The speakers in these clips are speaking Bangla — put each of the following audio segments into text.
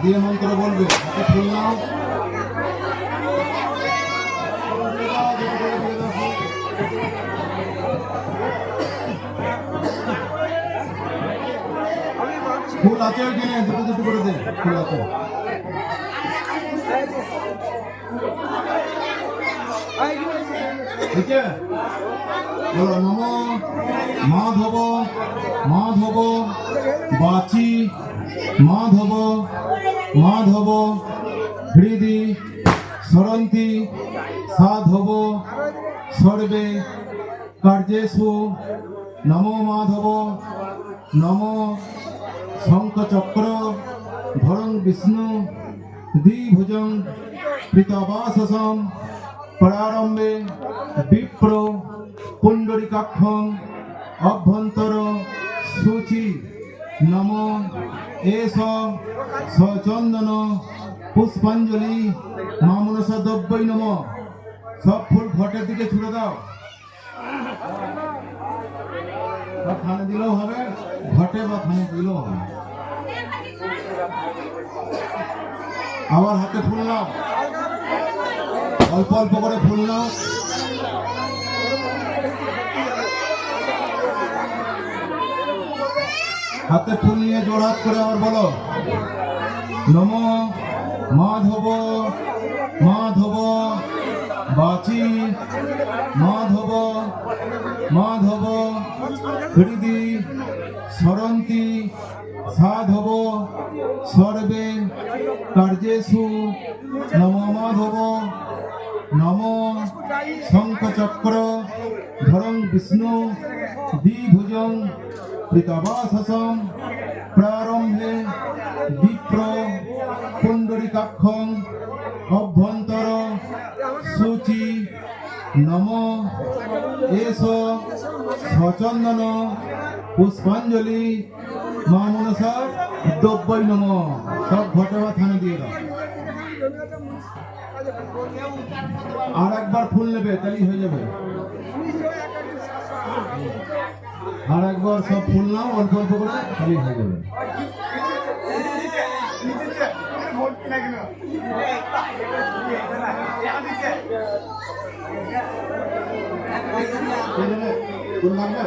দিয়ে মন্ত্র বলবে। ফুল নাও। ফুল আছে ওইখানে, দুটো দুটো করে দে। ফুল আছে। ঠিক আছে, বলো নম মাধব মাধব বাচি মাধব মাধব হৃদি সরন্তি সাধব সর্বে কার্যেষু নমো মাধব নম শঙ্খচক্র ধরং বিষ্ণু দ্বিভুজং পৃতবাসসং প্রারম্ভে বিপ্র পুণ্ডরিকাক্ষং অভ্যন্তর সূচি নম এষ সচন্দন পুষ্পাঞ্জলি মা মনসা দ্রব্যৈ নম। সব ফুল ঘটের দিকে ছুড়ে দাও। সব থানে দিলেও হবে, ঘটে বা থানে দিলেও হবে। আবার হাতে ফুল নাও, অল্প অল্প করে ফুল নাও। হাতে ফুল নিয়ে জোড়হাত করে আবার বলো নম মাধব মাধব বাচি মাধব মাধব হৃদি সরন্তি সাধব সর্বে কার্যেষু নম মাধব নম শঙ্খচক্র ধরং বিষ্ণু দ্বিভুজং পৃতবাসসং প্রারম্ভে বিপ্র পুণ্ডরিকাক্ষং অভ্যন্তর সূচি নম এষ সচন্দন পুষ্পাঞ্জলি মা মনসা দ্রব্যৈ নম। সব ঘটে বা থানে দিয়ে দাও। আর একবার ফুল নেবে, তাহলেই হয়ে যাবে। আর একবার সব ফুল নাও, অল্প অল্প করে, তাহলেই হয়ে যাবে। ফুল লাগবে?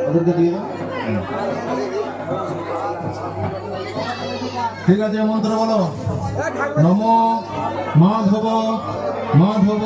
ওদেরকে দিয়ে দাও। ঠিক আছে, মন্ত্র বলো নম মাধব মাধব